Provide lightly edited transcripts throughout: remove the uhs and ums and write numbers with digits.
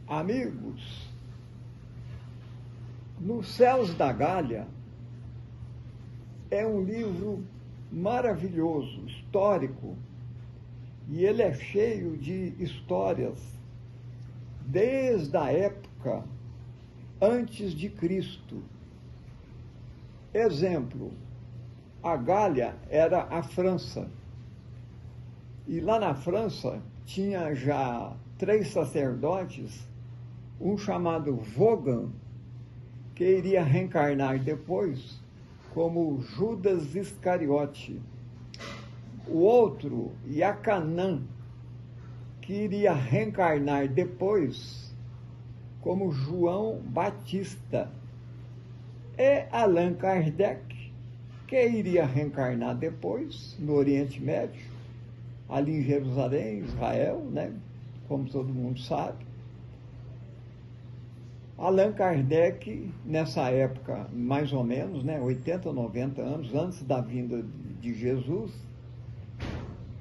Amigos, Nos Céus da Gália é um livro maravilhoso, histórico, e ele é cheio de histórias desde a época antes de Cristo. Exemplo, a Gália era a França, e lá na França tinha já 3 sacerdotes, um chamado Vogan, que iria reencarnar depois como Judas Iscariote, o outro, Yacanã, que iria reencarnar depois como João Batista, e Allan Kardec, que iria reencarnar depois no Oriente Médio, ali em Jerusalém, Israel, né? Como todo mundo sabe. Allan Kardec, nessa época, mais ou menos, né, 80 ou 90 anos antes da vinda de Jesus,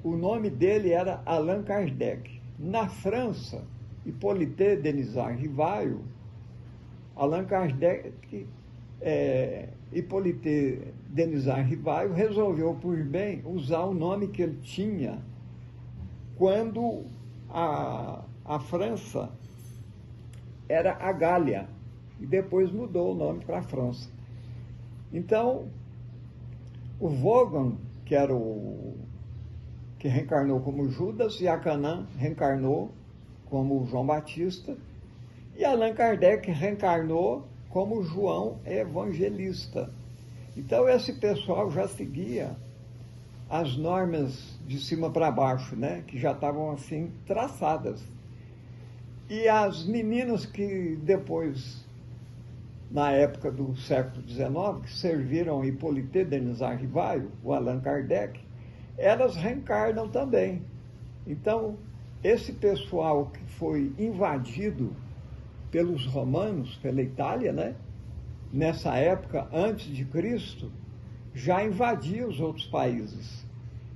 o nome dele era Allan Kardec. Na França, Hippolyte Denisard Rivail, Allan Kardec, Hippolyte Denisard Rivail resolveu por bem usar o nome que ele tinha quando a França era a Gália, e depois mudou o nome para a França. Então, o Vogan, que era que reencarnou como Judas, e Yacanã reencarnou como João Batista, e Allan Kardec reencarnou como João Evangelista. Então, esse pessoal já seguia as normas de cima para baixo, né, que já estavam assim traçadas. E as meninas que depois, na época do século XIX, que serviram Hippolyte Denisard Rivail, o Allan Kardec, elas reencarnam também. Então, esse pessoal que foi invadido pelos romanos, pela Itália, né, nessa época, antes de Cristo, já invadia os outros países.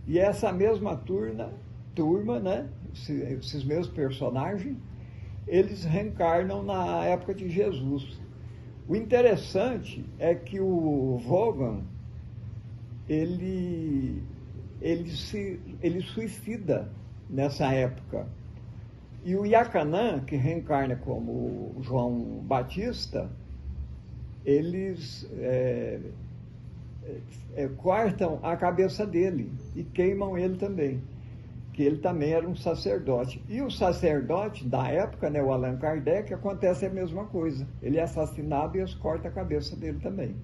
E essa mesma turma, né, esses mesmos personagens, eles reencarnam na época de Jesus. O interessante é que o Vogan, ele suicida nessa época. E o Yacanã, que reencarna como João Batista, eles cortam a cabeça dele e queimam ele também, que ele também era um sacerdote. E o sacerdote da época, né, o Allan Kardec, acontece a mesma coisa. Ele é assassinado e eles cortam a cabeça dele também.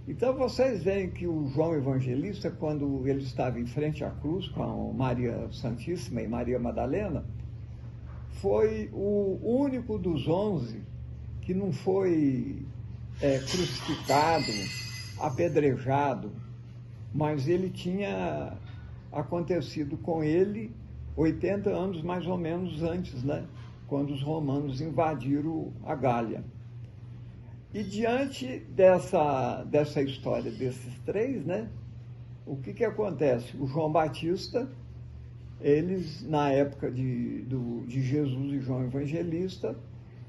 Então vocês veem que o João Evangelista, quando ele estava em frente à cruz com Maria Santíssima e Maria Madalena, foi o único dos 11 que não foi crucificado, apedrejado, mas ele tinha acontecido com ele 80 anos mais ou menos antes, né, quando os romanos invadiram a Gália. E diante dessa história desses 3, né, o que acontece? O João Batista, eles, na época de Jesus e João Evangelista,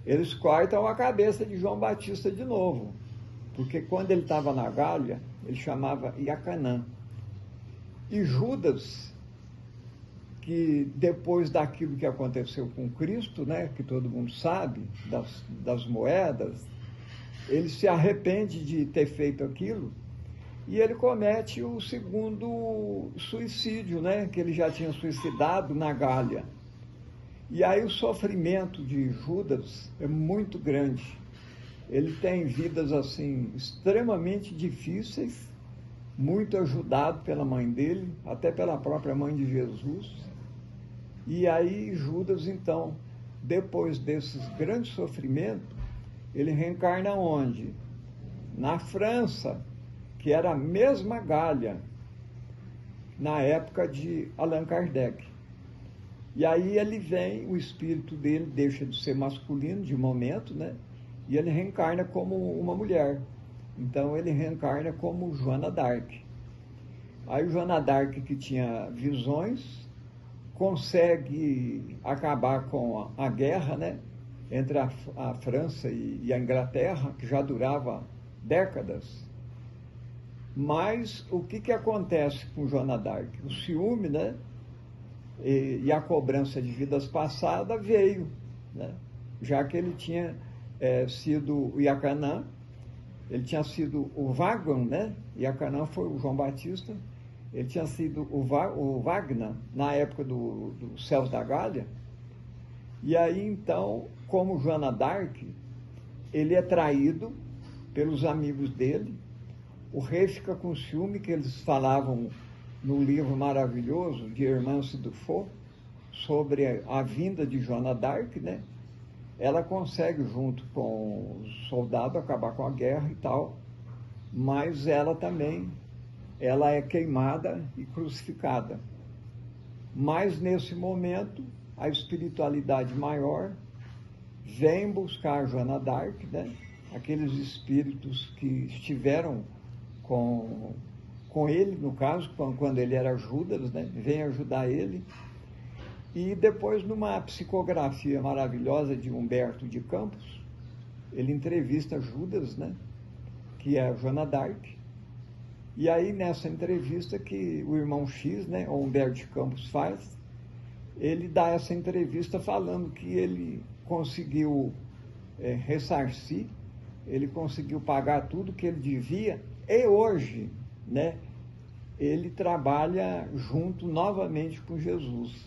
eles cortam a cabeça de João Batista de novo, porque quando ele estava na Gália, ele chamava Yacanã. E Judas, que depois daquilo que aconteceu com Cristo, né, que todo mundo sabe, das moedas, ele se arrepende de ter feito aquilo e ele comete o segundo suicídio, né, que ele já tinha suicidado na Gália. E aí o sofrimento de Judas é muito grande. Ele tem vidas assim extremamente difíceis, muito ajudado pela mãe dele, até pela própria mãe de Jesus. E aí Judas, então, depois desses grandes sofrimentos, ele reencarna onde? Na França, que era a mesma Gália, na época de Allan Kardec. E aí ele vem, o espírito dele deixa de ser masculino de momento, né? E ele reencarna como uma mulher. Então ele reencarna como Joana d'Arc. Aí Joana d'Arc, que tinha visões, consegue acabar com a guerra, né? entre a França e a Inglaterra, que já durava décadas. Mas o que acontece com Joana d'Arc? O ciúme, né? E a cobrança de vidas passadas veio, né? Já que ele tinha sido o Iacanã, ele tinha sido o Wagner, né? Iacanã foi o João Batista, ele tinha sido o Wagner na época do Céus da Gália. E aí, então, como Joana d'Arc, ele é traído pelos amigos dele, o rei fica com ciúme, que eles falavam no livro maravilhoso de Hermance Dufault, sobre a vinda de Joana d'Arc, né? Ela consegue, junto com os soldados, acabar com a guerra e tal, mas ela também, ela é queimada e crucificada. Mas, nesse momento, a espiritualidade maior vem buscar Joana d'Arc, né? Aqueles espíritos que estiveram com ele, no caso, quando ele era Judas, né? Vem ajudar ele. E depois, numa psicografia maravilhosa de Humberto de Campos, ele entrevista Judas, né? Que é a Joana d'Arc. E aí, nessa entrevista que o irmão X, né? O Humberto de Campos faz, ele dá essa entrevista falando que ele conseguiu ressarcir, ele conseguiu pagar tudo que ele devia, e hoje, né, ele trabalha junto novamente com Jesus.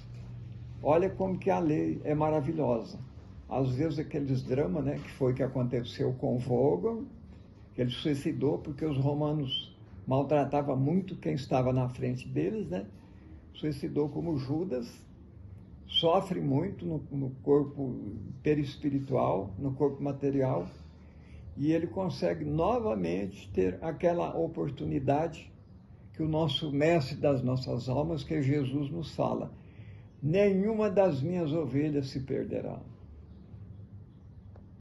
Olha como que a lei é maravilhosa. Às vezes aqueles dramas, né, que foi que aconteceu com Vogel, que ele suicidou porque os romanos maltratavam muito quem estava na frente deles, né? Suicidou como Judas, sofre muito no corpo perispiritual, no corpo material, e ele consegue novamente ter aquela oportunidade que o nosso mestre das nossas almas, que é Jesus, nos fala: nenhuma das minhas ovelhas se perderá.